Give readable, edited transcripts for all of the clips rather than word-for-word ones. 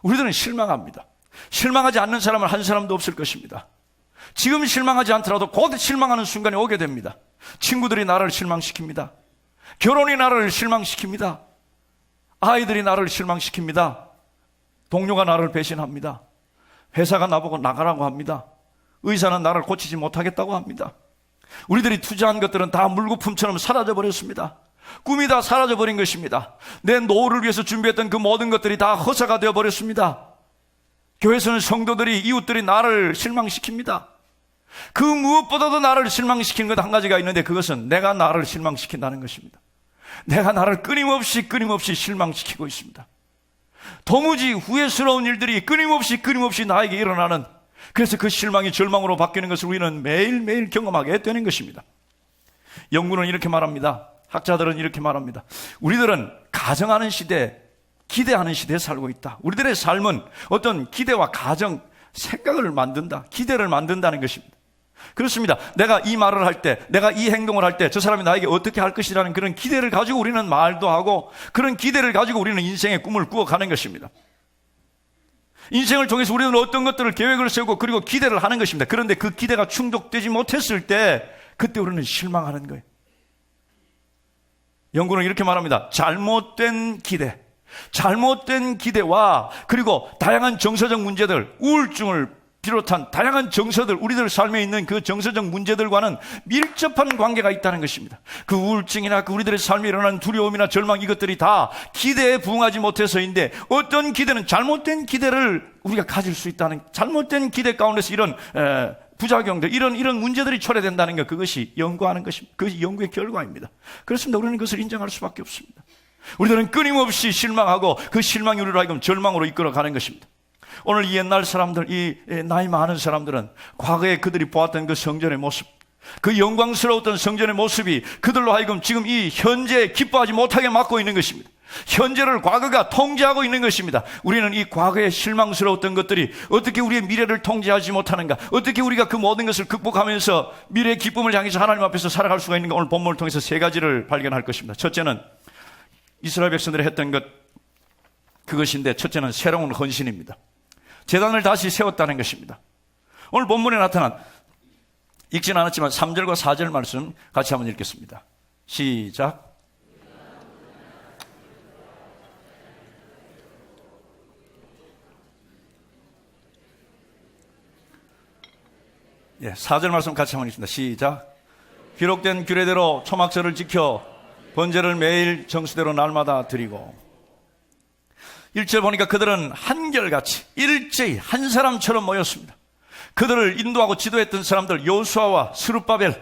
우리들은 실망합니다. 실망하지 않는 사람은 한 사람도 없을 것입니다. 지금 실망하지 않더라도 곧 실망하는 순간이 오게 됩니다. 친구들이 나를 실망시킵니다. 결혼이 나를 실망시킵니다. 아이들이 나를 실망시킵니다. 동료가 나를 배신합니다. 회사가 나보고 나가라고 합니다. 의사는 나를 고치지 못하겠다고 합니다. 우리들이 투자한 것들은 다 물거품처럼 사라져버렸습니다. 꿈이 다 사라져버린 것입니다. 내 노후를 위해서 준비했던 그 모든 것들이 다 허사가 되어버렸습니다. 교회에서는 성도들이, 이웃들이 나를 실망시킵니다. 그 무엇보다도 나를 실망시키는 것 한 가지가 있는데, 그것은 내가 나를 실망시킨다는 것입니다. 내가 나를 끊임없이 실망시키고 있습니다. 도무지 후회스러운 일들이 끊임없이 나에게 일어나는, 그래서 그 실망이 절망으로 바뀌는 것을 우리는 매일매일 경험하게 되는 것입니다. 연구는 이렇게 말합니다. 학자들은 이렇게 말합니다. 우리들은 가정하는 시대, 기대하는 시대에 살고 있다. 우리들의 삶은 어떤 기대와 가정, 생각을 만든다, 기대를 만든다는 것입니다. 그렇습니다. 내가 이 말을 할 때, 내가 이 행동을 할 때 저 사람이 나에게 어떻게 할 것이라는 그런 기대를 가지고 우리는 말도 하고, 그런 기대를 가지고 우리는 인생의 꿈을 꾸어가는 것입니다. 인생을 통해서 우리는 어떤 것들을 계획을 세우고 그리고 기대를 하는 것입니다. 그런데 그 기대가 충족되지 못했을 때, 그때 우리는 실망하는 거예요. 연구는 이렇게 말합니다. 잘못된 기대와 그리고 다양한 정서적 문제들, 우울증을 비롯한 다양한 정서들, 우리들 삶에 있는 그 정서적 문제들과는 밀접한 관계가 있다는 것입니다. 그 우울증이나 그 우리들의 삶에 일어나는 두려움이나 절망, 이것들이 다 기대에 부응하지 못해서인데, 어떤 기대는 잘못된 기대를 우리가 가질 수 있다는, 잘못된 기대 가운데서 이런 부작용들, 이런 문제들이 초래된다는 것, 그것이 연구하는 것입니다. 그것이 연구의 결과입니다. 그렇습니다. 우리는 그것을 인정할 수밖에 없습니다. 우리들은 끊임없이 실망하고 그 실망이 우리를 하여금 절망으로 이끌어가는 것입니다. 오늘 이 옛날 사람들, 이 나이 많은 사람들은 과거에 그들이 보았던 그 성전의 모습, 그 영광스러웠던 성전의 모습이 그들로 하여금 지금 이 현재에 기뻐하지 못하게 막고 있는 것입니다. 현재를 과거가 통제하고 있는 것입니다. 우리는 이 과거에 실망스러웠던 것들이 어떻게 우리의 미래를 통제하지 못하는가, 어떻게 우리가 그 모든 것을 극복하면서 미래의 기쁨을 향해서 하나님 앞에서 살아갈 수가 있는가, 오늘 본문을 통해서 세 가지를 발견할 것입니다. 첫째는 이스라엘 백성들이 했던 것, 그것인데, 첫째는 새로운 헌신입니다. 제단을 다시 세웠다는 것입니다. 오늘 본문에 나타난, 읽지는 않았지만 3절과 4절 말씀 같이 한번 읽겠습니다. 시작. 예, 4절 말씀 같이 한번 읽습니다. 시작. 기록된 규례대로 초막절을 지켜 번제를 매일 정수대로 날마다 드리고. 1절 보니까 그들은 한결같이 일제히 한 사람처럼 모였습니다. 그들을 인도하고 지도했던 사람들, 여호수아와 스룹바벨,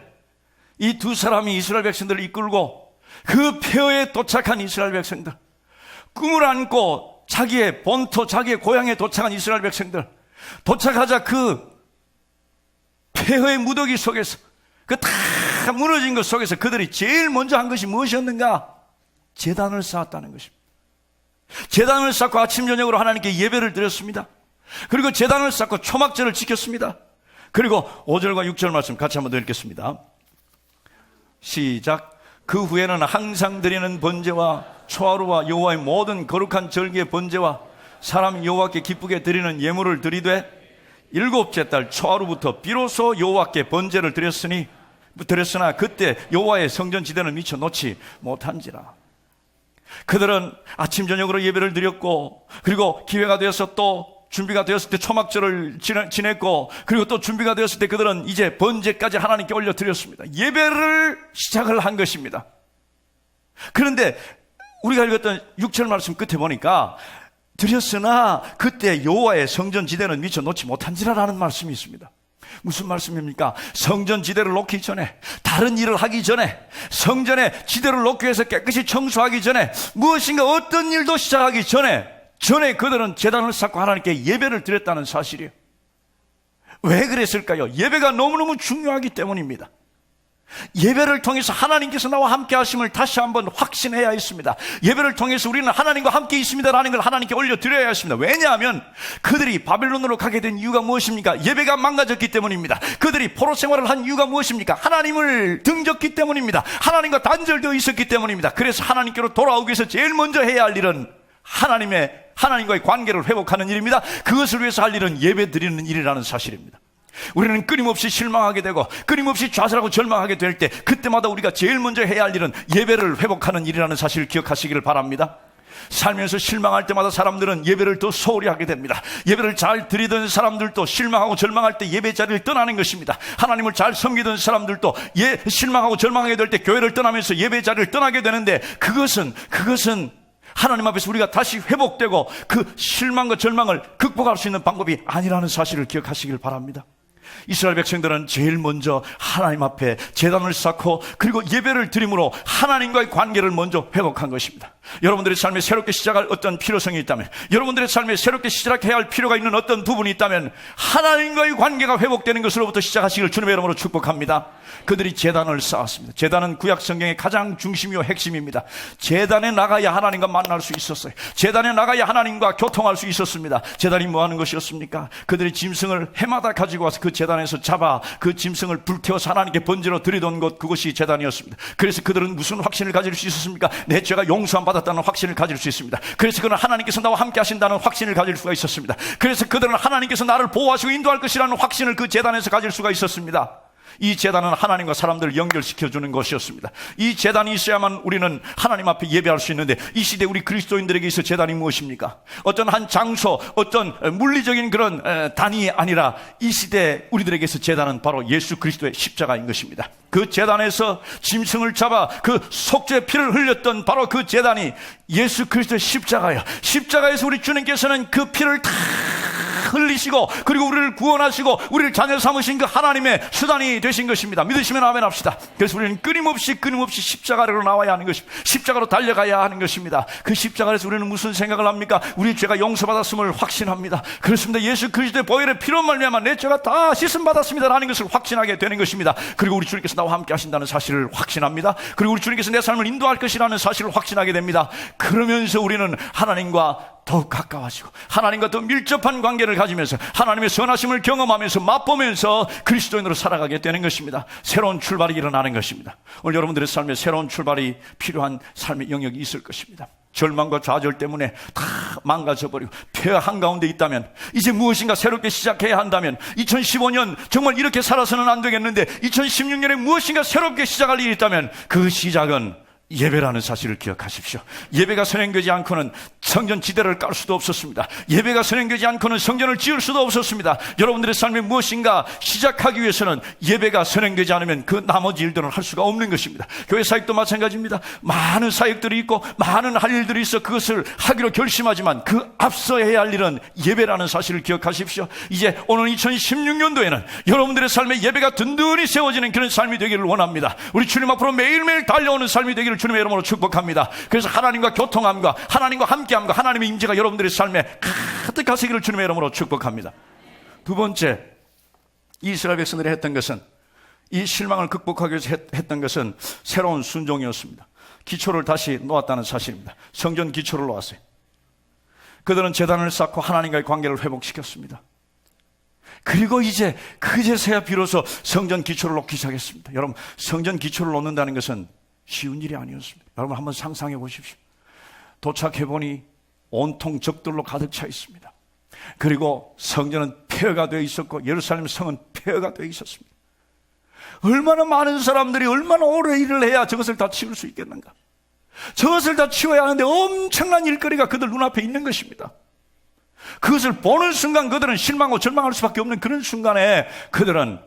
이 두 사람이 이스라엘 백성들을 이끌고 그 폐허에 도착한 이스라엘 백성들, 꿈을 안고 자기의 본토, 자기의 고향에 도착한 이스라엘 백성들, 도착하자 그 폐허의 무더기 속에서, 그 다 무너진 것 속에서 그들이 제일 먼저 한 것이 무엇이었는가? 제단을 쌓았다는 것입니다. 제단을 쌓고 아침 저녁으로 하나님께 예배를 드렸습니다. 그리고 제단을 쌓고 초막절을 지켰습니다. 그리고 5절과 6절 말씀 같이 한번 더 읽겠습니다. 시작. 그 후에는 항상 드리는 번제와 초하루와 여호와의 모든 거룩한 절기의 번제와 사람 여호와께 기쁘게 드리는 예물을 드리되, 일곱째 달 초하루부터 비로소 여호와께 번제를 드렸으나 그때 여호와의 성전 지대는 미쳐 놓지 못한지라. 그들은 아침 저녁으로 예배를 드렸고, 그리고 기회가 되어서 또 준비가 되었을 때 초막절을 지냈고, 그리고 또 준비가 되었을 때 그들은 이제 번제까지 하나님께 올려드렸습니다. 예배를 시작을 한 것입니다. 그런데 우리가 읽었던 6절 말씀 끝에 보니까 드렸으나 그때 여호와의 성전 지대는 미쳐 놓지 못한지라라는 말씀이 있습니다. 무슨 말씀입니까? 성전 지대를 놓기 전에, 다른 일을 하기 전에, 성전의 지대를 놓기 위해서 깨끗이 청소하기 전에, 무엇인가 어떤 일도 시작하기 전에 그들은 제단을 쌓고 하나님께 예배를 드렸다는 사실이에요. 왜 그랬을까요? 예배가 너무너무 중요하기 때문입니다. 예배를 통해서 하나님께서 나와 함께 하심을 다시 한번 확신해야 했습니다. 예배를 통해서 우리는 하나님과 함께 있습니다라는 걸 하나님께 올려드려야 했습니다. 왜냐하면 그들이 바벨론으로 가게 된 이유가 무엇입니까? 예배가 망가졌기 때문입니다. 그들이 포로 생활을 한 이유가 무엇입니까? 하나님을 등졌기 때문입니다. 하나님과 단절되어 있었기 때문입니다. 그래서 하나님께로 돌아오기 위해서 제일 먼저 해야 할 일은 하나님과의 관계를 회복하는 일입니다. 그것을 위해서 할 일은 예배 드리는 일이라는 사실입니다. 우리는 끊임없이 실망하게 되고 끊임없이 좌절하고 절망하게 될 때, 그때마다 우리가 제일 먼저 해야 할 일은 예배를 회복하는 일이라는 사실을 기억하시기를 바랍니다. 살면서 실망할 때마다 사람들은 예배를 더 소홀히 하게 됩니다. 예배를 잘 드리던 사람들도 실망하고 절망할 때 예배 자리를 떠나는 것입니다. 하나님을 잘 섬기던 사람들도 실망하고 절망하게 될 때 교회를 떠나면서 예배 자리를 떠나게 되는데, 그것은 하나님 앞에서 우리가 다시 회복되고 그 실망과 절망을 극복할 수 있는 방법이 아니라는 사실을 기억하시길 바랍니다. 이스라엘 백성들은 제일 먼저 하나님 앞에 제단을 쌓고 그리고 예배를 드림으로 하나님과의 관계를 먼저 회복한 것입니다. 여러분들의 삶에 새롭게 시작할 어떤 필요성이 있다면, 여러분들의 삶에 새롭게 시작해야 할 필요가 있는 어떤 부분이 있다면, 하나님과의 관계가 회복되는 것으로부터 시작하시길 주님의 이름으로 축복합니다. 그들이 제단을 쌓았습니다. 제단은 구약 성경의 가장 중심이요 핵심입니다. 제단에 나가야 하나님과 만날 수 있었어요. 제단에 나가야 하나님과 교통할 수 있었습니다. 제단이 뭐 하는 것이었습니까? 그들이 짐승을 해마다 가지고 와서 그 제단에서 잡아 그 짐승을 불태워서 하나님께 번제로 드리던 것, 그것이 제단이었습니다. 그래서 그들은 무슨 확신을 가질 수 있었습니까? 내 죄가 용서함 받았다는 확신을 가질 수 있습니다. 그래서 그들은 하나님께서 나와 함께 하신다는 확신을 가질 수가 있었습니다. 그래서 그들은 하나님께서 나를 보호하시고 인도할 것이라는 확신을 그 제단에서 가질 수가 있었습니다. 이 제단은 하나님과 사람들을 연결시켜주는 것이었습니다. 이 제단이 있어야만 우리는 하나님 앞에 예배할 수 있는데, 이 시대 우리 그리스도인들에게 있어 제단이 무엇입니까? 어떤 한 장소, 어떤 물리적인 그런 단위 아니라 이 시대 우리들에게서 제단은 바로 예수 그리스도의 십자가인 것입니다. 그 제단에서 짐승을 잡아 그 속죄 피를 흘렸던 바로 그 제단이 예수 그리스도의 십자가예요. 십자가에서 우리 주님께서는 그 피를 다 흘리시고 그리고 우리를 구원하시고 우리를 자녀 삼으신 그 하나님의 수단이 되신 것입니다. 믿으시면 아멘 합시다. 그래서 우리는 끊임없이 십자가로 나와야 하는 것입니다. 십자가로 달려가야 하는 것입니다. 그 십자가에서 우리는 무슨 생각을 합니까? 우리 죄가 용서받았음을 확신합니다. 그렇습니다. 예수 그리스도의 보혈의 피로 말미암아 내 죄가 다 씻음받았습니다 라는 것을 확신하게 되는 것입니다. 그리고 우리 주님께서 나와 함께 하신다는 사실을 확신합니다. 그리고 우리 주님께서 내 삶을 인도할 것이라는 사실을 확신하게 됩니다. 그러면서 우리는 하나님과 더욱 가까워지고 하나님과 더 밀접한 관계를 가지면서 하나님의 선하심을 경험하면서 맛보면서 그리스도인으로 살아가게 되는 것입니다. 새로운 출발이 일어나는 것입니다. 오늘 여러분들의 삶에 새로운 출발이 필요한 삶의 영역이 있을 것입니다. 절망과 좌절 때문에 다 망가져버리고 폐허 한가운데 있다면, 이제 무엇인가 새롭게 시작해야 한다면, 2015년 정말 이렇게 살아서는 안 되겠는데 2016년에 무엇인가 새롭게 시작할 일이 있다면 그 시작은 예배라는 사실을 기억하십시오. 예배가 선행되지 않고는 성전 지대를 깔 수도 없었습니다. 예배가 선행되지 않고는 성전을 지을 수도 없었습니다. 여러분들의 삶에 무엇인가 시작하기 위해서는 예배가 선행되지 않으면 그 나머지 일들은 할 수가 없는 것입니다. 교회 사역도 마찬가지입니다. 많은 사역들이 있고 많은 할 일들이 있어 그것을 하기로 결심하지만 그 앞서 해야 할 일은 예배라는 사실을 기억하십시오. 이제 오늘 2016년도에는 여러분들의 삶에 예배가 든든히 세워지는 그런 삶이 되기를 원합니다. 우리 주님 앞으로 매일매일 달려오는 삶이 되기를 주님의 이름으로 축복합니다. 그래서 하나님과 교통함과 하나님과 함께함과 하나님의 임재가 여러분들의 삶에 가득하시기를 주님의 이름으로 축복합니다. 두 번째, 이스라엘 백성들이 했던 것은, 이 실망을 극복하기 위해서 했던 것은 새로운 순종이었습니다. 기초를 다시 놓았다는 사실입니다. 성전 기초를 놓았어요. 그들은 제단을 쌓고 하나님과의 관계를 회복시켰습니다. 그리고 이제 그제서야 비로소 성전 기초를 놓기 시작했습니다. 여러분, 성전 기초를 놓는다는 것은 쉬운 일이 아니었습니다. 여러분 한번 상상해 보십시오. 도착해보니 온통 적들로 가득 차 있습니다. 그리고 성전은 폐허가 되어 있었고 예루살렘 성은 폐허가 되어 있었습니다. 얼마나 많은 사람들이 얼마나 오래 일을 해야 저것을 다 치울 수 있겠는가? 저것을 다 치워야 하는데 엄청난 일거리가 그들 눈앞에 있는 것입니다. 그것을 보는 순간 그들은 실망하고 절망할 수밖에 없는 그런 순간에 그들은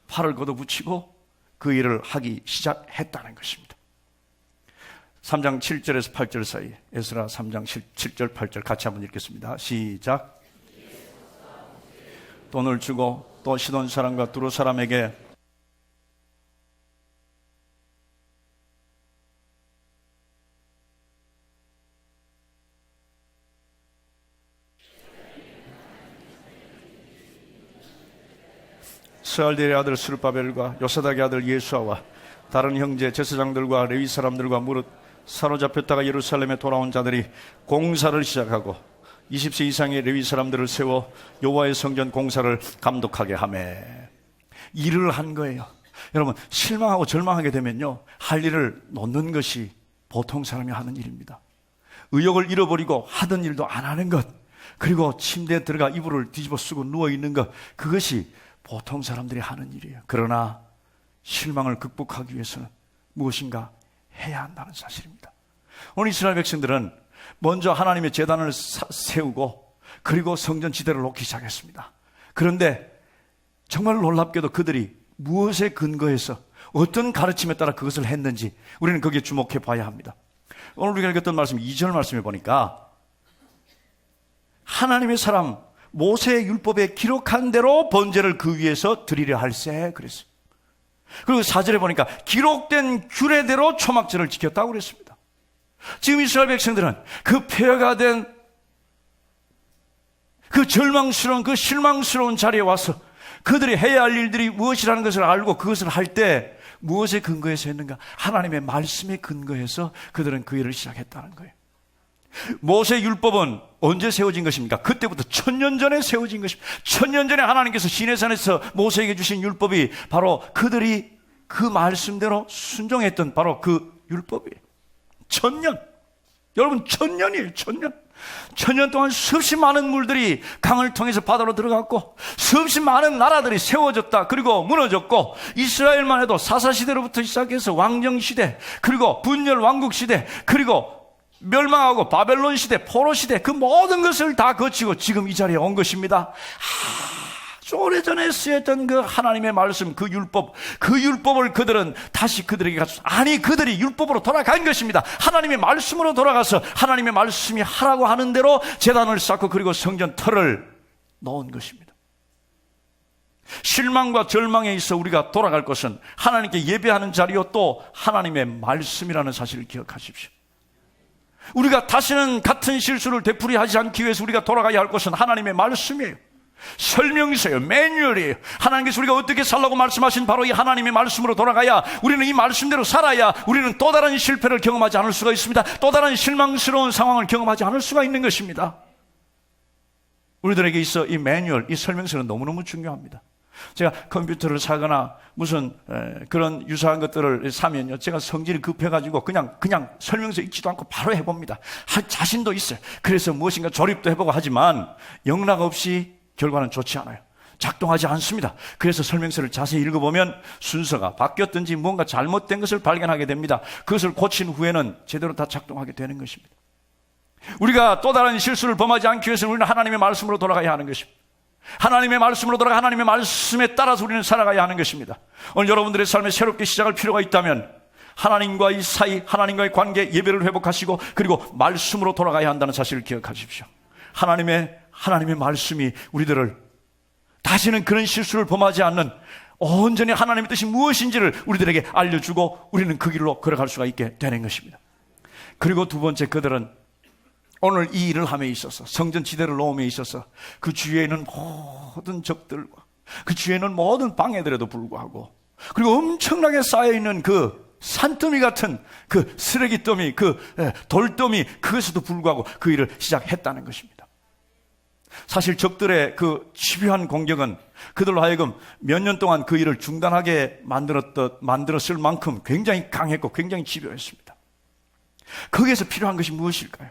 팔을 걷어붙이고 그 일을 하기 시작했다는 것입니다. 3장 7절에서 8절 사이, 에스라 3장 7절 8절 같이 한번 읽겠습니다. 시작. 돈을 주고 또 시돈 사람과 두로 사람에게 스알디엘의 아들 스룹바벨과 요사닥의 아들 예수아와 다른 형제 제사장들과 레위 사람들과 무릇 사로잡혔다가 예루살렘에 돌아온 자들이 공사를 시작하고 20세 이상의 레위 사람들을 세워 여호와의 성전 공사를 감독하게 하매, 일을 한 거예요. 여러분, 실망하고 절망하게 되면요, 할 일을 놓는 것이 보통 사람이 하는 일입니다. 의욕을 잃어버리고 하던 일도 안 하는 것, 그리고 침대에 들어가 이불을 뒤집어 쓰고 누워있는 것, 그것이 보통 사람들이 하는 일이에요. 그러나 실망을 극복하기 위해서는 무엇인가 해야 한다는 사실입니다. 오늘 이스라엘 백성들은 먼저 하나님의 제단을 세우고 그리고 성전 지대를 놓기 시작했습니다. 그런데 정말 놀랍게도 그들이 무엇에 근거해서 어떤 가르침에 따라 그것을 했는지 우리는 거기에 주목해 봐야 합니다. 오늘 우리가 읽었던 말씀 2절 말씀에 보니까 하나님의 사람 모세의 율법에 기록한 대로 번제를 그 위에서 드리려 할세 그랬어요. 그리고 4절에 보니까 기록된 규례대로 초막절을 지켰다고 그랬습니다. 지금 이스라엘 백성들은 그 폐허가 된 그 절망스러운 그 실망스러운 자리에 와서 그들이 해야 할 일들이 무엇이라는 것을 알고 그것을 할 때 무엇에 근거해서 했는가? 하나님의 말씀에 근거해서 그들은 그 일을 시작했다는 거예요. 모세 율법은 언제 세워진 것입니까? 그때부터 1000년 전에 세워진 것입니다. 1000년 전에 하나님께서 시내산에서 모세에게 주신 율법이 바로 그들이 그 말씀대로 순종했던 바로 그 율법이에요. 1000년. 여러분 1000년이에요. 1000년. 1000년 동안 수없이 많은 물들이 강을 통해서 바다로 들어갔고 수없이 많은 나라들이 세워졌다. 그리고 무너졌고 이스라엘만 해도 사사시대로부터 시작해서 왕정시대, 그리고 분열 왕국시대, 그리고 멸망하고 바벨론 시대, 포로 시대, 그 모든 것을 다 거치고 지금 이 자리에 온 것입니다. 아주 오래전에 쓰였던 그 하나님의 말씀, 그 율법을 그들은 다시 그들에게 가졌어. 아니, 그들이 율법으로 돌아간 것입니다. 하나님의 말씀으로 돌아가서 하나님의 말씀이 하라고 하는 대로 제단을 쌓고 그리고 성전 털을 놓은 것입니다. 실망과 절망에 있어 우리가 돌아갈 것은 하나님께 예배하는 자리요 또 하나님의 말씀이라는 사실을 기억하십시오. 우리가 다시는 같은 실수를 되풀이하지 않기 위해서 우리가 돌아가야 할 것은 하나님의 말씀이에요. 설명서예요. 매뉴얼이에요. 하나님께서 우리가 어떻게 살라고 말씀하신 바로 이 하나님의 말씀으로 돌아가야 우리는 이 말씀대로 살아야 우리는 또 다른 실패를 경험하지 않을 수가 있습니다. 또 다른 실망스러운 상황을 경험하지 않을 수가 있는 것입니다. 우리들에게 있어 이 매뉴얼, 이 설명서는 너무너무 중요합니다. 제가 컴퓨터를 사거나 무슨 그런 유사한 것들을 사면요, 제가 성질이 급해가지고 그냥 설명서 읽지도 않고 바로 해봅니다. 할 자신도 있어요. 그래서 무엇인가 조립도 해보고 하지만 영락 없이 결과는 좋지 않아요. 작동하지 않습니다. 그래서 설명서를 자세히 읽어보면 순서가 바뀌었든지 뭔가 잘못된 것을 발견하게 됩니다. 그것을 고친 후에는 제대로 다 작동하게 되는 것입니다. 우리가 또 다른 실수를 범하지 않기 위해서는 우리는 하나님의 말씀으로 돌아가야 하는 것입니다. 하나님의 말씀으로 돌아가 하나님의 말씀에 따라서 우리는 살아가야 하는 것입니다. 오늘 여러분들의 삶에 새롭게 시작할 필요가 있다면 하나님과의 사이, 하나님과의 관계, 예배를 회복하시고 그리고 말씀으로 돌아가야 한다는 사실을 기억하십시오. 하나님의 말씀이 우리들을 다시는 그런 실수를 범하지 않는 온전히 하나님의 뜻이 무엇인지를 우리들에게 알려주고 우리는 그 길로 걸어갈 수가 있게 되는 것입니다. 그리고 두 번째, 그들은 오늘 이 일을 함에 있어서 성전 지대를 놓음에 있어서 그 주위에 있는 모든 적들과 그 주위에 있는 모든 방해들에도 불구하고 그리고 엄청나게 쌓여있는 그 산더미 같은 그 쓰레기더미, 그 돌더미, 그것에도 불구하고 그 일을 시작했다는 것입니다. 사실 적들의 그 집요한 공격은 그들로 하여금 몇 년 동안 그 일을 중단하게 만들었을 만큼 굉장히 강했고 굉장히 집요했습니다. 거기에서 필요한 것이 무엇일까요?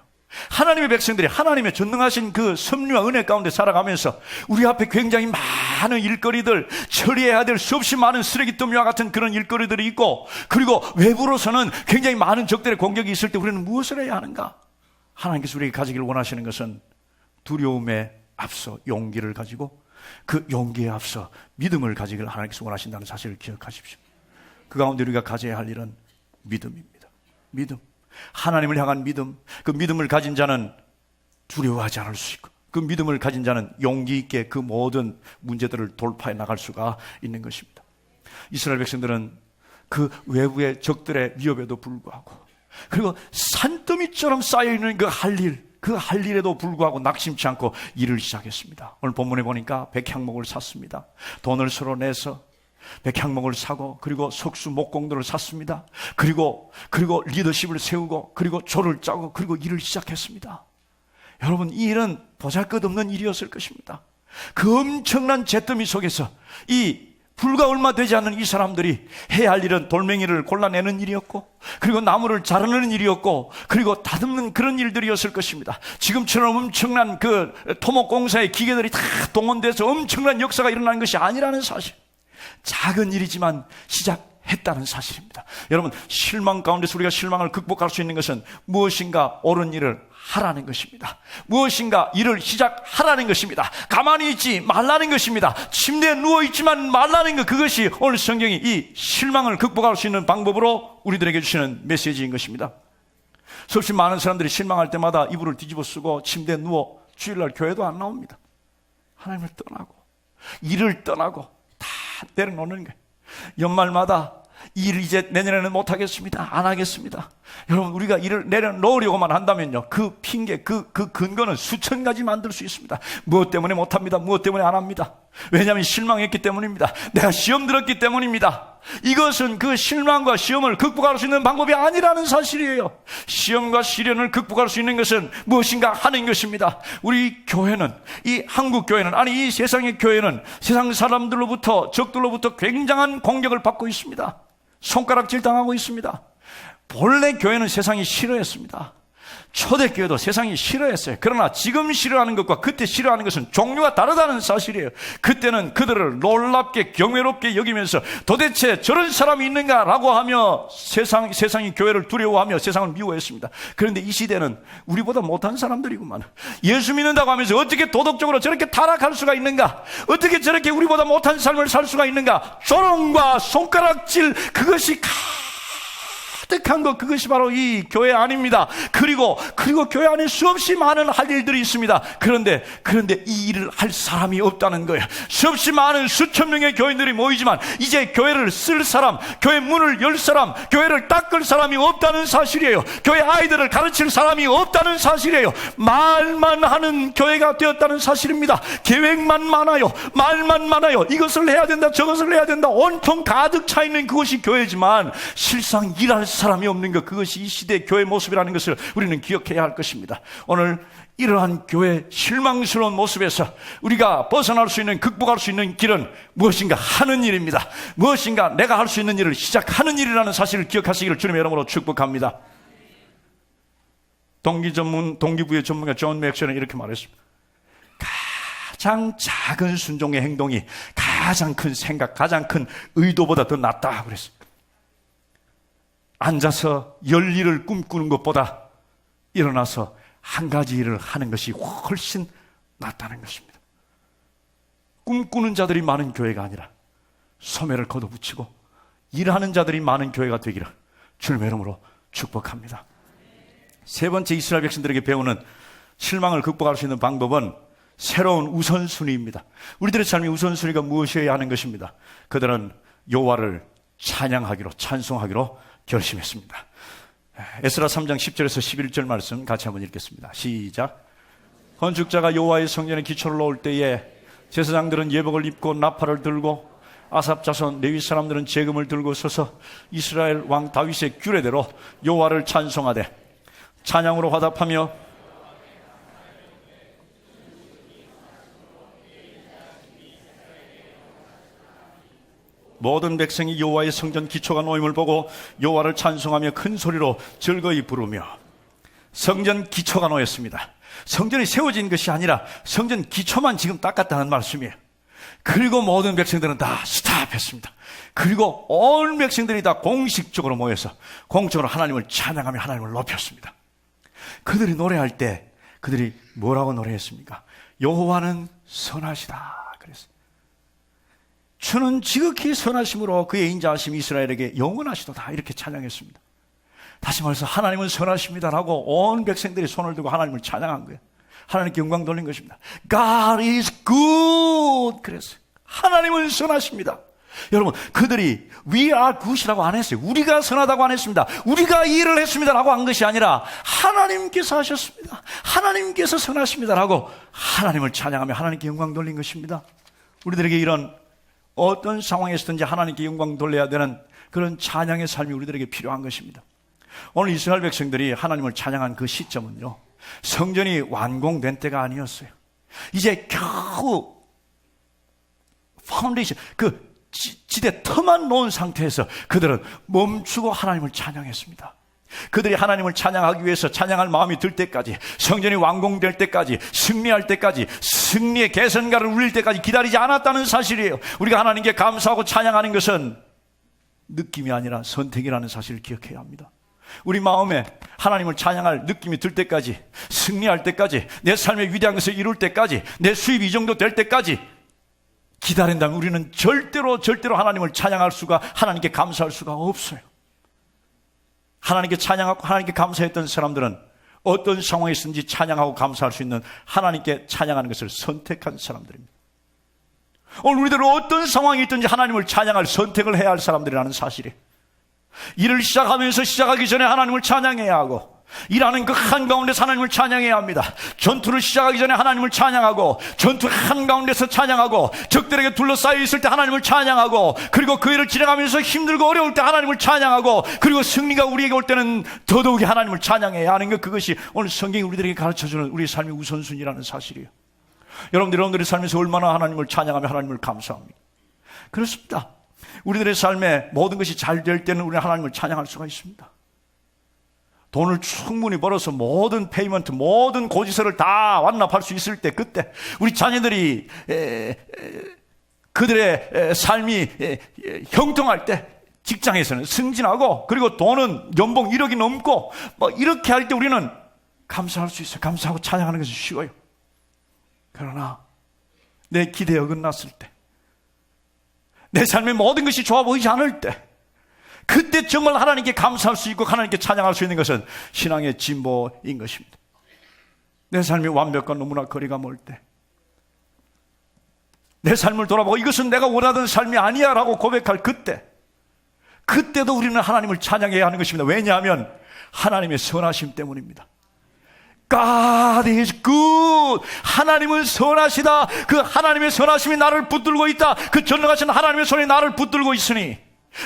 하나님의 백성들이 하나님의 전능하신 그 섭리와 은혜 가운데 살아가면서 우리 앞에 굉장히 많은 일거리들, 처리해야 될 수없이 많은 쓰레기더미와 같은 그런 일거리들이 있고 그리고 외부로서는 굉장히 많은 적들의 공격이 있을 때 우리는 무엇을 해야 하는가? 하나님께서 우리에게 가지기를 원하시는 것은 두려움에 앞서 용기를 가지고 그 용기에 앞서 믿음을 가지기를 하나님께서 원하신다는 사실을 기억하십시오. 그 가운데 우리가 가져야 할 일은 믿음입니다. 믿음. 하나님을 향한 믿음. 그 믿음을 가진 자는 두려워하지 않을 수 있고 그 믿음을 가진 자는 용기 있게 그 모든 문제들을 돌파해 나갈 수가 있는 것입니다. 이스라엘 백성들은 그 외부의 적들의 위협에도 불구하고 그리고 산더미처럼 쌓여있는 그 할 일에도 불구하고 낙심치 않고 일을 시작했습니다. 오늘 본문에 보니까 백향목을 샀습니다. 돈을 서로 내서 백향목을 사고 그리고 석수 목공들을 샀습니다. 그리고 리더십을 세우고 그리고 조를 짜고 그리고 일을 시작했습니다. 여러분, 이 일은 보잘것없는 일이었을 것입니다. 그 엄청난 잿더미 속에서 이 불과 얼마 되지 않는 이 사람들이 해야 할 일은 돌멩이를 골라내는 일이었고, 그리고 나무를 자르는 일이었고, 그리고 다듬는 그런 일들이었을 것입니다. 지금처럼 엄청난 그 토목공사의 기계들이 다 동원돼서 엄청난 역사가 일어나는 것이 아니라는 사실, 작은 일이지만 시작했다는 사실입니다. 여러분, 실망 가운데서 우리가 실망을 극복할 수 있는 것은 무엇인가 옳은 일을 하라는 것입니다. 무엇인가 일을 시작하라는 것입니다. 가만히 있지 말라는 것입니다. 침대에 누워있지만 말라는 것, 그것이 오늘 성경이 이 실망을 극복할 수 있는 방법으로 우리들에게 주시는 메시지인 것입니다. 수없이 많은 사람들이 실망할 때마다 이불을 뒤집어 쓰고 침대에 누워 주일날 교회도 안 나옵니다. 하나님을 떠나고 일을 떠나고 다 내려놓는 거예요. 연말마다 이 일을 이제 내년에는 못하겠습니다, 안 하겠습니다. 여러분, 우리가 일을 내려놓으려고만 한다면요, 그 핑계, 그 근거는 수천 가지 만들 수 있습니다. 무엇 때문에 못합니다, 무엇 때문에 안 합니다. 왜냐하면 실망했기 때문입니다. 내가 시험 들었기 때문입니다. 이것은 그 실망과 시험을 극복할 수 있는 방법이 아니라는 사실이에요. 시험과 시련을 극복할 수 있는 것은 무엇인가 하는 것입니다. 우리 교회는, 이 한국 교회는, 아니 이 세상의 교회는 세상 사람들로부터, 적들로부터 굉장한 공격을 받고 있습니다. 손가락질 당하고 있습니다. 본래 교회는 세상이 싫어했습니다. 초대교회도 세상이 싫어했어요. 그러나 지금 싫어하는 것과 그때 싫어하는 것은 종류가 다르다는 사실이에요. 그때는 그들을 놀랍게 경외롭게 여기면서 도대체 저런 사람이 있는가라고 하며 세상이 교회를 두려워하며 세상을 미워했습니다. 그런데 이 시대는 우리보다 못한 사람들이구만. 예수 믿는다고 하면서 어떻게 도덕적으로 저렇게 타락할 수가 있는가, 어떻게 저렇게 우리보다 못한 삶을 살 수가 있는가, 조롱과 손가락질, 그것이 가득한 것, 그것이 바로 이 교회 안입니다. 그리고 교회 안에 수없이 많은 할 일들이 있습니다. 그런데 이 일을 할 사람이 없다는 거예요. 수없이 많은 수천 명의 교인들이 모이지만 이제 교회를 쓸 사람, 교회 문을 열 사람, 교회를 닦을 사람이 없다는 사실이에요. 교회 아이들을 가르칠 사람이 없다는 사실이에요. 말만 하는 교회가 되었다는 사실입니다. 계획만 많아요. 말만 많아요. 이것을 해야 된다, 저것을 해야 된다, 온통 가득 차 있는 그것이 교회지만 실상 일할 사람이 없는 것, 그것이 이 시대의 교회 모습이라는 것을 우리는 기억해야 할 것입니다. 오늘 이러한 교회 실망스러운 모습에서 우리가 벗어날 수 있는, 극복할 수 있는 길은 무엇인가 하는 일입니다. 무엇인가 내가 할 수 있는 일을 시작하는 일이라는 사실을 기억하시기를 주님의 이름으로 축복합니다. 동기부여 전문가 존 맥셔는 이렇게 말했습니다. 가장 작은 순종의 행동이 가장 큰 생각, 가장 큰 의도보다 더 낫다 그랬습니다. 앉아서 열 일을 꿈꾸는 것보다 일어나서 한 가지 일을 하는 것이 훨씬 낫다는 것입니다. 꿈꾸는 자들이 많은 교회가 아니라 소매를 걷어붙이고 일하는 자들이 많은 교회가 되기를 주님의 이름으로 축복합니다. 세 번째, 이스라엘 백성들에게 배우는 실망을 극복할 수 있는 방법은 새로운 우선순위입니다. 우리들의 삶의 우선순위가 무엇이어야 하는 것입니다. 그들은 여호와를 찬양하기로, 찬송하기로 결심했습니다. 에스라 3장 10절에서 11절 말씀 같이 한번 읽겠습니다. 시작. 건축자가 여호와의 성전에 기초를 놓을 때에 제사장들은 예복을 입고 나팔을 들고 아삽 자손 레위 사람들은 제금을 들고 서서 이스라엘 왕 다윗의 규례대로 여호와를 찬송하되 찬양으로 화답하며 모든 백성이 여호와의 성전 기초가 놓임을 보고 여호와를 찬송하며 큰 소리로 즐거이 부르며. 성전 기초가 놓였습니다. 성전이 세워진 것이 아니라 성전 기초만 지금 닦았다는 말씀이에요. 그리고 모든 백성들은 다 스탑했습니다. 그리고 온 백성들이 다 공식적으로 모여서 공적으로 하나님을 찬양하며 하나님을 높였습니다. 그들이 노래할 때 그들이 뭐라고 노래했습니까? 여호와는 선하시다 그랬어요. 주는 지극히 선하심으로 그의 인자하심 이스라엘에게 영원하시도다, 이렇게 찬양했습니다. 다시 말해서 하나님은 선하십니다라고 온 백성들이 손을 들고 하나님을 찬양한 거예요. 하나님께 영광 돌린 것입니다. God is good 그랬어요. 하나님은 선하십니다. 여러분, 그들이 We are good이라고 안 했어요. 우리가 선하다고 안 했습니다. 우리가 이 일을 했습니다라고 한 것이 아니라 하나님께서 하셨습니다. 하나님께서 선하십니다라고 하나님을 찬양하며 하나님께 영광 돌린 것입니다. 우리들에게 이런 어떤 상황에서든지 하나님께 영광 돌려야 되는 그런 찬양의 삶이 우리들에게 필요한 것입니다. 오늘 이스라엘 백성들이 하나님을 찬양한 그 시점은요, 성전이 완공된 때가 아니었어요. 이제 겨우 파운데이션, 그 지대 터만 놓은 상태에서 그들은 멈추고 하나님을 찬양했습니다. 그들이 하나님을 찬양하기 위해서 찬양할 마음이 들 때까지, 성전이 완공될 때까지, 승리할 때까지, 승리의 개선가를 울릴 때까지 기다리지 않았다는 사실이에요. 우리가 하나님께 감사하고 찬양하는 것은 느낌이 아니라 선택이라는 사실을 기억해야 합니다. 우리 마음에 하나님을 찬양할 느낌이 들 때까지, 승리할 때까지, 내 삶의 위대한 것을 이룰 때까지, 내 수입이 이 정도 될 때까지 기다린다면 우리는 절대로 하나님을 찬양할 수가, 하나님께 감사할 수가 없어요. 하나님께 찬양하고 하나님께 감사했던 사람들은 어떤 상황에 있든지 찬양하고 감사할 수 있는, 하나님께 찬양하는 것을 선택한 사람들입니다. 오늘 우리들은 어떤 상황이 있든지 하나님을 찬양할 선택을 해야 할 사람들이라는 사실이, 일을 시작하기 전에 하나님을 찬양해야 하고, 일하는 그 한가운데서 하나님을 찬양해야 합니다. 전투를 시작하기 전에 하나님을 찬양하고, 전투 한가운데서 찬양하고, 적들에게 둘러싸여 있을 때 하나님을 찬양하고, 그리고 그 일을 진행하면서 힘들고 어려울 때 하나님을 찬양하고, 그리고 승리가 우리에게 올 때는 더더욱이 하나님을 찬양해야 하는 것, 그것이 오늘 성경이 우리들에게 가르쳐주는 우리의 삶의 우선순위라는 사실이에요. 여러분들의 삶에서 얼마나 하나님을 찬양하며 하나님을 감사합니까? 그렇습니다. 우리들의 삶에 모든 것이 잘 될 때는 우리는 하나님을 찬양할 수가 있습니다. 돈을 충분히 벌어서 모든 페이먼트, 모든 고지서를 다 완납할 수 있을 때, 그때 우리 자녀들이 그들의 삶이 형통할 때, 직장에서는 승진하고, 그리고 돈은 연봉 1억이 넘고 이렇게 할 때 우리는 감사할 수 있어요. 감사하고 찬양하는 것이 쉬워요. 그러나 내 기대에 어긋났을 때, 내 삶의 모든 것이 좋아 보이지 않을 때, 그때 정말 하나님께 감사할 수 있고 하나님께 찬양할 수 있는 것은 신앙의 진보인 것입니다. 내 삶이 완벽과 너무나 거리가 멀 때, 내 삶을 돌아보고 이것은 내가 원하던 삶이 아니야 라고 고백할 그때도 우리는 하나님을 찬양해야 하는 것입니다. 왜냐하면 하나님의 선하심 때문입니다. God is good. 하나님은 선하시다. 그 하나님의 선하심이 나를 붙들고 있다. 그 전능하신 하나님의 손이 나를 붙들고 있으니,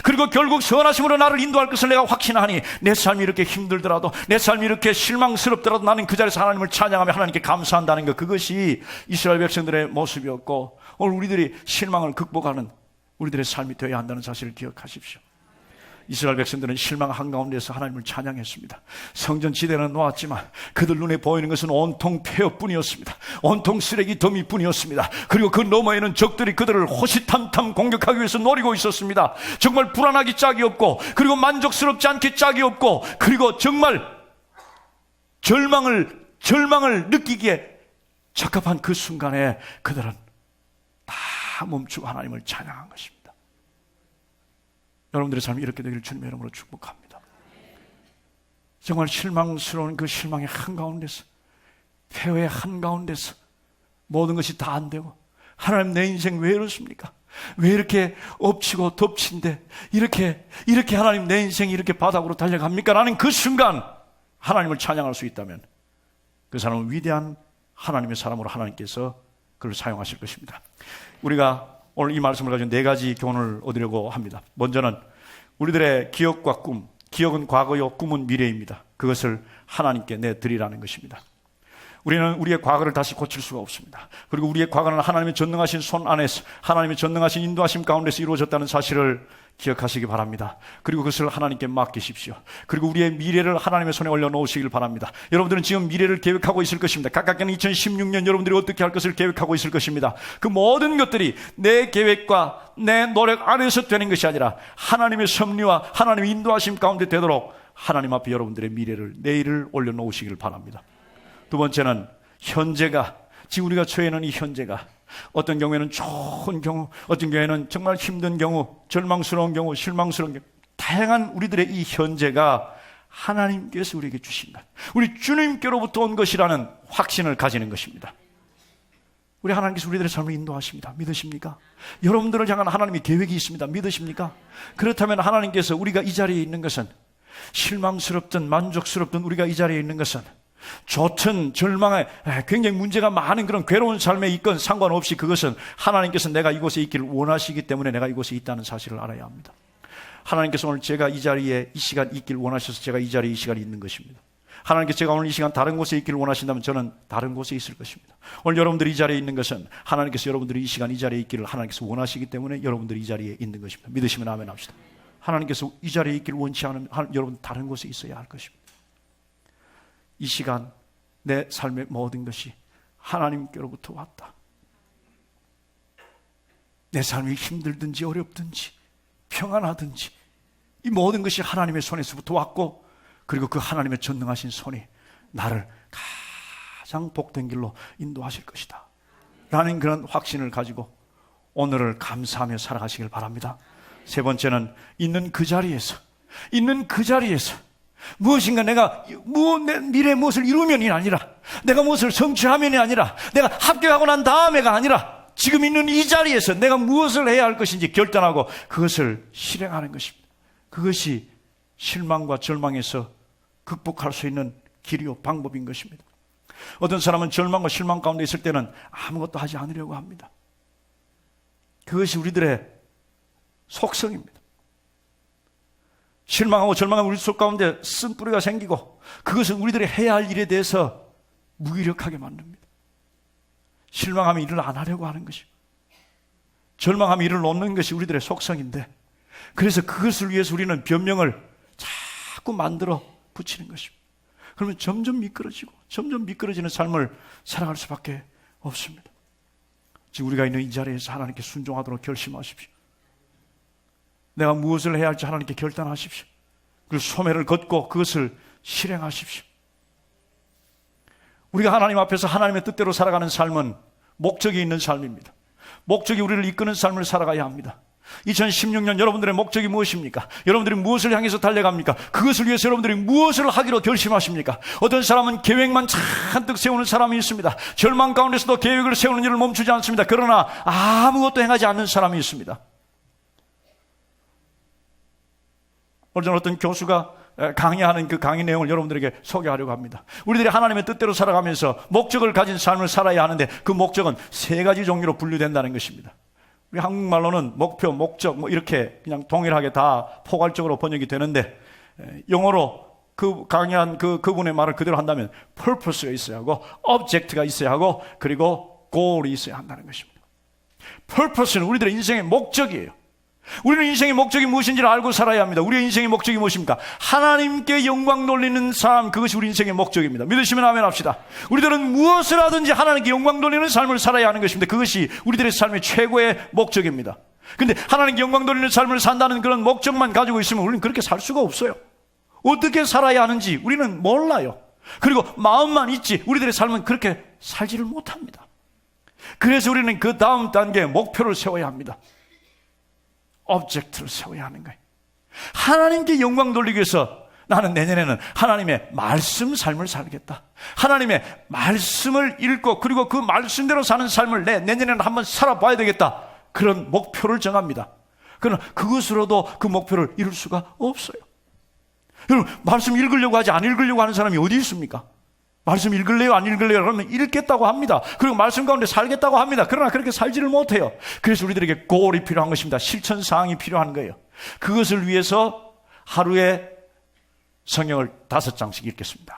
그리고 결국 선하심으로 나를 인도할 것을 내가 확신하니, 내 삶이 이렇게 힘들더라도, 내 삶이 이렇게 실망스럽더라도 나는 그 자리에서 하나님을 찬양하며 하나님께 감사한다는 것, 그것이 이스라엘 백성들의 모습이었고, 오늘 우리들이 실망을 극복하는 우리들의 삶이 되어야 한다는 사실을 기억하십시오. 이스라엘 백성들은 실망 한가운데서 하나님을 찬양했습니다. 성전 지대는 놓았지만 그들 눈에 보이는 것은 온통 폐허뿐이었습니다. 온통 쓰레기 더미뿐이었습니다. 그리고 그 너머에는 적들이 그들을 호시탐탐 공격하기 위해서 노리고 있었습니다. 정말 불안하기 짝이 없고, 그리고 만족스럽지 않기 짝이 없고, 그리고 정말 절망을 느끼기에 적합한 그 순간에 그들은 다 멈추고 하나님을 찬양한 것입니다. 여러분들의 삶이 이렇게 되기를 주님의 이름으로 축복합니다. 정말 실망스러운 그 실망의 한가운데서, 폐허의 한가운데서 모든 것이 다 안 되고, 하나님 내 인생 왜 이렇습니까? 왜 이렇게 엎치고 덮친데 이렇게 하나님 내 인생이 이렇게 바닥으로 달려갑니까? 라는 그 순간 하나님을 찬양할 수 있다면 그 사람은 위대한 하나님의 사람으로 하나님께서 그를 사용하실 것입니다. 우리가 오늘 이 말씀을 가지고 4가지 교훈을 얻으려고 합니다. 먼저는 우리들의 기억과 꿈, 기억은 과거요, 꿈은 미래입니다. 그것을 하나님께 내드리라는 것입니다. 우리는 우리의 과거를 다시 고칠 수가 없습니다. 그리고 우리의 과거는 하나님의 전능하신 손 안에서, 하나님의 전능하신 인도하심 가운데서 이루어졌다는 사실을 기억하시기 바랍니다. 그리고 그것을 하나님께 맡기십시오. 그리고 우리의 미래를 하나님의 손에 올려놓으시길 바랍니다. 여러분들은 지금 미래를 계획하고 있을 것입니다. 각각에는 2016년 여러분들이 어떻게 할 것을 계획하고 있을 것입니다. 그 모든 것들이 내 계획과 내 노력 안에서 되는 것이 아니라 하나님의 섭리와 하나님의 인도하심 가운데 되도록 하나님 앞에 여러분들의 미래를, 내일을 올려놓으시길 바랍니다. 두 번째는 현재가, 지금 우리가 처해 있는 이 현재가 어떤 경우에는 좋은 경우, 어떤 경우에는 정말 힘든 경우, 절망스러운 경우, 실망스러운 경우, 다양한 우리들의 이 현재가 하나님께서 우리에게 주신 것, 우리 주님께로부터 온 것이라는 확신을 가지는 것입니다. 우리 하나님께서 우리들의 삶을 인도하십니다. 믿으십니까? 여러분들을 향한 하나님의 계획이 있습니다. 믿으십니까? 그렇다면 하나님께서 우리가 이 자리에 있는 것은, 실망스럽든 만족스럽든 우리가 이 자리에 있는 것은, 좋든 절망에 굉장히 문제가 많은 그런 괴로운 삶에 있건 상관없이, 그것은 하나님께서 내가 이곳에 있기를 원하시기 때문에 내가 이곳에 있다는 사실을 알아야 합니다. 하나님께서 오늘 제가 이 자리에 이 시간 있기를 원하셔서 제가 이 자리에 이 시간에 있는 것입니다. 하나님께서 제가 오늘 이 시간 다른 곳에 있기를 원하신다면 저는 다른 곳에 있을 것입니다. 오늘 여러분들이 이 자리에 있는 것은 하나님께서 여러분들이 이 시간 이 자리에 있기를 하나님께서 원하시기 때문에 여러분들이 이 자리에 있는 것입니다. 믿으시면 아멘 합시다. 하나님께서 이 자리에 있기를 원치 않으면 여러분 다른 곳에 있어야 할 것입니다. 이 시간 내 삶의 모든 것이 하나님께로부터 왔다. 내 삶이 힘들든지 어렵든지 평안하든지 이 모든 것이 하나님의 손에서부터 왔고, 그리고 그 하나님의 전능하신 손이 나를 가장 복된 길로 인도하실 것이다 라는 그런 확신을 가지고 오늘을 감사하며 살아가시길 바랍니다. 세 번째는 있는 그 자리에서 무엇인가 내가 내 미래에 무엇을 이루면이 아니라, 내가 무엇을 성취하면이 아니라, 내가 합격하고 난 다음에가 아니라 지금 있는 이 자리에서 내가 무엇을 해야 할 것인지 결단하고 그것을 실행하는 것입니다. 그것이 실망과 절망에서 극복할 수 있는 길이요 방법인 것입니다. 어떤 사람은 절망과 실망 가운데 있을 때는 아무것도 하지 않으려고 합니다. 그것이 우리들의 속성입니다. 실망하고 절망하면 우리 속 가운데 쓴뿌리가 생기고 그것은 우리들이 해야 할 일에 대해서 무기력하게 만듭니다. 실망하면 일을 안 하려고 하는 것이고, 절망하면 일을 놓는 것이 우리들의 속성인데, 그래서 그것을 위해서 우리는 변명을 자꾸 만들어 붙이는 것입니다. 그러면 점점 미끄러지는 삶을 살아갈 수밖에 없습니다. 지금 우리가 있는 이 자리에서 하나님께 순종하도록 결심하십시오. 내가 무엇을 해야 할지 하나님께 결단하십시오. 그리고 소매를 걷고 그것을 실행하십시오. 우리가 하나님 앞에서 하나님의 뜻대로 살아가는 삶은 목적이 있는 삶입니다. 목적이 우리를 이끄는 삶을 살아가야 합니다. 2016년 여러분들의 목적이 무엇입니까? 여러분들이 무엇을 향해서 달려갑니까? 그것을 위해서 여러분들이 무엇을 하기로 결심하십니까? 어떤 사람은 계획만 잔뜩 세우는 사람이 있습니다. 절망 가운데서도 계획을 세우는 일을 멈추지 않습니다. 그러나 아무것도 행하지 않는 사람이 있습니다. 오늘 어떤 교수가 강의하는 그 강의 내용을 여러분들에게 소개하려고 합니다. 우리들이 하나님의 뜻대로 살아가면서 목적을 가진 삶을 살아야 하는데 그 목적은 세 가지 종류로 분류된다는 것입니다. 우리 한국말로는 목표, 목적 뭐 이렇게 그냥 동일하게 다 포괄적으로 번역이 되는데, 영어로 그 강의한 그분의 말을 그대로 한다면 purpose가 있어야 하고 object가 있어야 하고 그리고 goal이 있어야 한다는 것입니다. purpose는 우리들의 인생의 목적이에요. 우리는 인생의 목적이 무엇인지를 알고 살아야 합니다. 우리의 인생의 목적이 무엇입니까? 하나님께 영광 돌리는 삶, 그것이 우리 인생의 목적입니다. 믿으시면 아멘 합시다. 우리들은 무엇을 하든지 하나님께 영광 돌리는 삶을 살아야 하는 것입니다. 그것이 우리들의 삶의 최고의 목적입니다. 근데 하나님께 영광 돌리는 삶을 산다는 그런 목적만 가지고 있으면 우리는 그렇게 살 수가 없어요. 어떻게 살아야 하는지 우리는 몰라요. 그리고 마음만 있지 우리들의 삶은 그렇게 살지를 못합니다. 그래서 우리는 그 다음 단계의 목표를 세워야 합니다. 오브젝트를 세워야 하는 거예요. 하나님께 영광 돌리기 위해서 나는 내년에는 하나님의 말씀 삶을 살겠다. 하나님의 말씀을 읽고 그리고 그 말씀대로 사는 삶을 내년에는 한번 살아봐야 되겠다. 그런 목표를 정합니다. 그러나 그것으로도 그 목표를 이룰 수가 없어요. 여러분, 말씀 읽으려고 하지 안 읽으려고 하는 사람이 어디 있습니까? 말씀 읽을래요? 안 읽을래요? 그러면 읽겠다고 합니다. 그리고 말씀 가운데 살겠다고 합니다. 그러나 그렇게 살지를 못해요. 그래서 우리들에게 고울이 필요한 것입니다. 실천사항이 필요한 거예요. 그것을 위해서 하루에 성경을 5장씩 읽겠습니다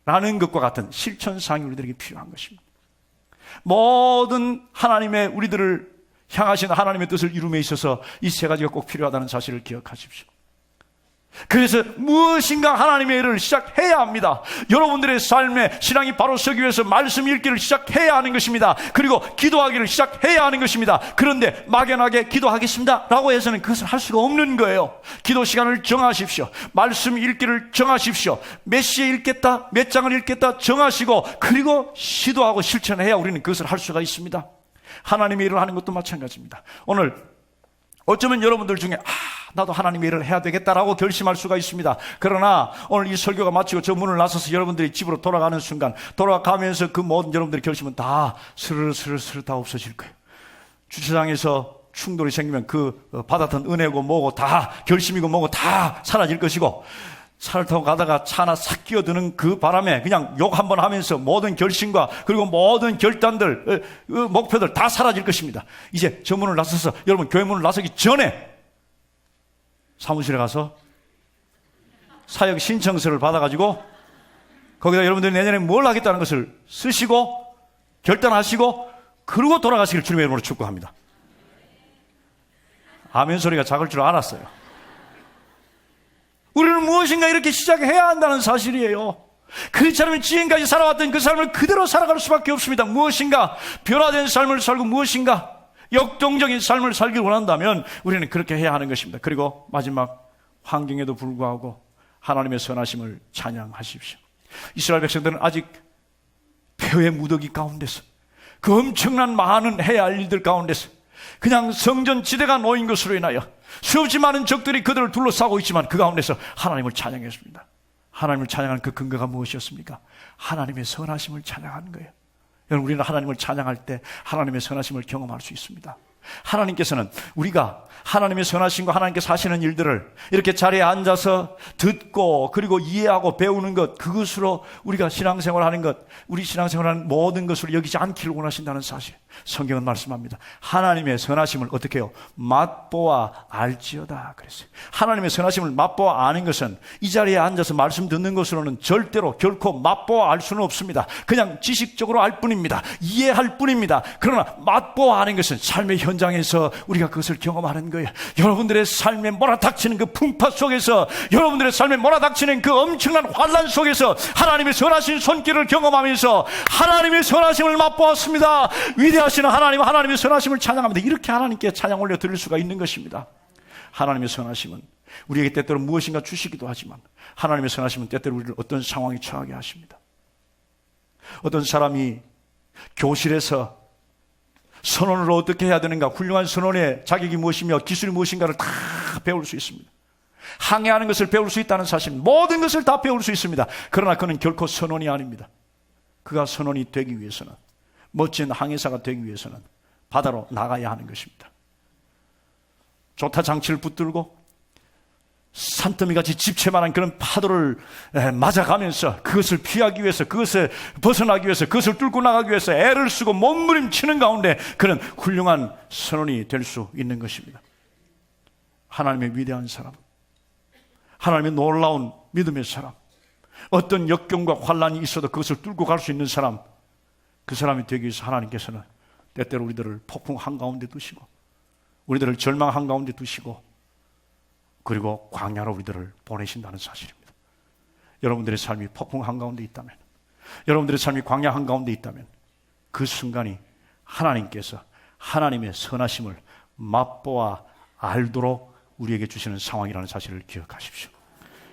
라는 것과 같은 실천사항이 우리들에게 필요한 것입니다. 모든 하나님의 우리들을 향하신 하나님의 뜻을 이룸에 있어서 이 세 가지가 꼭 필요하다는 사실을 기억하십시오. 그래서 무엇인가 하나님의 일을 시작해야 합니다. 여러분들의 삶에 신앙이 바로 서기 위해서 말씀 읽기를 시작해야 하는 것입니다. 그리고 기도하기를 시작해야 하는 것입니다. 그런데 막연하게 기도하겠습니다 라고 해서는 그것을 할 수가 없는 거예요. 기도 시간을 정하십시오. 말씀 읽기를 정하십시오. 몇 시에 읽겠다, 몇 장을 읽겠다 정하시고 그리고 시도하고 실천해야 우리는 그것을 할 수가 있습니다. 하나님의 일을 하는 것도 마찬가지입니다. 오늘 어쩌면 여러분들 중에 나도 하나님의 일을 해야 되겠다라고 결심할 수가 있습니다. 그러나 오늘 이 설교가 마치고 저 문을 나서서 여러분들이 집으로 돌아가는 순간, 돌아가면서 그 모든 여러분들의 결심은 다 스르르 다 없어질 거예요. 주차장에서 충돌이 생기면 그 받았던 은혜고 뭐고 다 결심이고 뭐고 다 사라질 것이고, 차를 타고 가다가 차 하나 싹 끼어드는 그 바람에 그냥 욕 한번 하면서 모든 결심과 그리고 모든 결단들, 목표들 다 사라질 것입니다. 이제 저 문을 나서서 여러분 교회 문을 나서기 전에 사무실에 가서 사역 신청서를 받아가지고 거기다 여러분들이 내년에 뭘 하겠다는 것을 쓰시고 결단하시고 그러고 돌아가시길 주님의 이름으로 축복합니다. 아멘 소리가 작을 줄 알았어요. 우리는 무엇인가 이렇게 시작해야 한다는 사실이에요. 그렇지 않으면 지금까지 살아왔던 그 삶을 그대로 살아갈 수밖에 없습니다. 무엇인가 변화된 삶을 살고 무엇인가 역동적인 삶을 살길 원한다면 우리는 그렇게 해야 하는 것입니다. 그리고 마지막, 환경에도 불구하고 하나님의 선하심을 찬양하십시오. 이스라엘 백성들은 아직 표의 무더기 가운데서, 그 엄청난 많은 해야 할 일들 가운데서 그냥 성전 지대가 놓인 것으로 인하여 수없이 많은 적들이 그들을 둘러싸고 있지만 그 가운데서 하나님을 찬양했습니다. 하나님을 찬양하는 그 근거가 무엇이었습니까? 하나님의 선하심을 찬양하는 거예요. 여러분, 우리는 하나님을 찬양할 때 하나님의 선하심을 경험할 수 있습니다. 하나님께서는 우리가 하나님의 선하심과 하나님께서 하시는 일들을 이렇게 자리에 앉아서 듣고 그리고 이해하고 배우는 것, 그것으로 우리가 신앙생활하는 것, 우리 신앙생활하는 모든 것을 여기지 않기를 원하신다는 사실, 성경은 말씀합니다. 하나님의 선하심을 어떻게 해요? 맛보아 알지어다 그랬어요. 하나님의 선하심을 맛보아 아는 것은 이 자리에 앉아서 말씀 듣는 것으로는 절대로 결코 맛보아 알 수는 없습니다. 그냥 지식적으로 알 뿐입니다. 이해할 뿐입니다. 그러나 맛보아 아는 것은 삶의 현장에서 우리가 그것을 경험하는 거예요. 여러분들의 삶에 몰아닥치는 그 풍파 속에서, 여러분들의 삶에 몰아닥치는 그 엄청난 환난 속에서 하나님의 선하신 손길을 경험하면서 하나님의 선하심을 맛보았습니다. 위대하신 하나님, 하나님의 선하심을 찬양합니다. 이렇게 하나님께 찬양 올려 드릴 수가 있는 것입니다. 하나님의 선하심은 우리에게 때때로 무엇인가 주시기도 하지만 하나님의 선하심은 때때로 우리를 어떤 상황에 처하게 하십니다. 어떤 사람이 교실에서 선언을 어떻게 해야 되는가, 훌륭한 선언의 자격이 무엇이며 기술이 무엇인가를 다 배울 수 있습니다. 항해하는 것을 배울 수 있다는 사실, 모든 것을 다 배울 수 있습니다. 그러나 그는 결코 선원이 아닙니다. 그가 선원이 되기 위해서는, 멋진 항해사가 되기 위해서는 바다로 나가야 하는 것입니다. 조타 장치를 붙들고 산더미같이 집채만한 그런 파도를 맞아가면서 그것을 피하기 위해서, 그것에 벗어나기 위해서, 그것을 뚫고 나가기 위해서 애를 쓰고 몸부림치는 가운데 그는 훌륭한 선원이 될 수 있는 것입니다. 하나님의 위대한 사람, 하나님의 놀라운 믿음의 사람, 어떤 역경과 환난이 있어도 그것을 뚫고 갈 수 있는 사람, 그 사람이 되기 위해서 하나님께서는 때때로 우리들을 폭풍 한가운데 두시고 우리들을 절망 한가운데 두시고 그리고 광야로 우리들을 보내신다는 사실입니다. 여러분들의 삶이 폭풍 한가운데 있다면, 여러분들의 삶이 광야 한가운데 있다면 그 순간이 하나님께서 하나님의 선하심을 맛보아 알도록 우리에게 주시는 상황이라는 사실을 기억하십시오.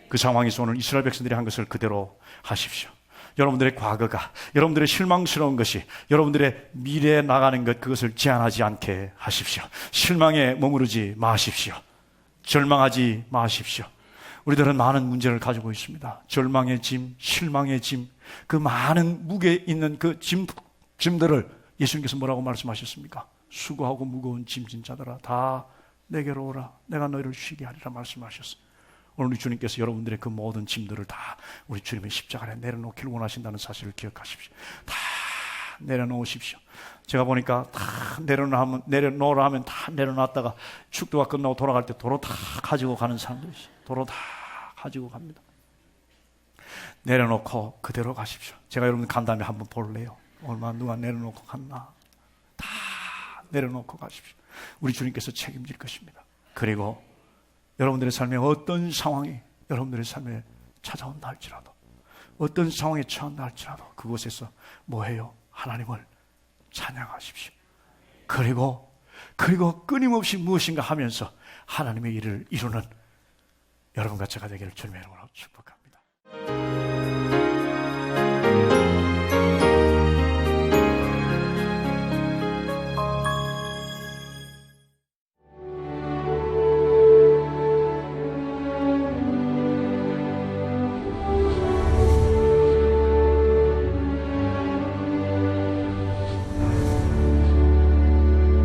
그 상황에서 오늘 이스라엘 백성들이 한 것을 그대로 하십시오. 여러분들의 과거가, 여러분들의 실망스러운 것이 여러분들의 미래에 나가는 것, 그것을 제한하지 않게 하십시오. 실망에 머무르지 마십시오. 절망하지 마십시오. 우리들은 많은 문제를 가지고 있습니다. 절망의 짐, 실망의 짐, 그 많은 무게 있는 그 짐들을 예수님께서 뭐라고 말씀하셨습니까? 수고하고 무거운 짐진 자들아 다 내게로 오라, 내가 너희를 쉬게 하리라 말씀하셨어요. 오늘 주님께서 여러분들의 그 모든 짐들을 다 우리 주님의 십자가에 내려놓기를 원하신다는 사실을 기억하십시오. 다 내려놓으십시오. 제가 보니까 다 내려놓으라 하면 다 내려놨다가 축도가 끝나고 돌아갈 때 도로 다 가지고 가는 사람들이 있어요. 도로 다 가지고 갑니다. 내려놓고 그대로 가십시오. 제가 여러분 간 다음에 한번 볼래요. 얼마나 누가 내려놓고 갔나. 다 내려놓고 가십시오. 우리 주님께서 책임질 것입니다. 그리고 여러분들의 삶에 어떤 상황이 여러분들의 삶에 찾아온다 할지라도, 어떤 상황에 처한다 할지라도 그곳에서 뭐해요? 하나님을 찬양하십시오. 그리고 끊임없이 무엇인가 하면서 하나님의 일을 이루는 여러분과 제가 되기를 주님의 이름으로 축복합니다.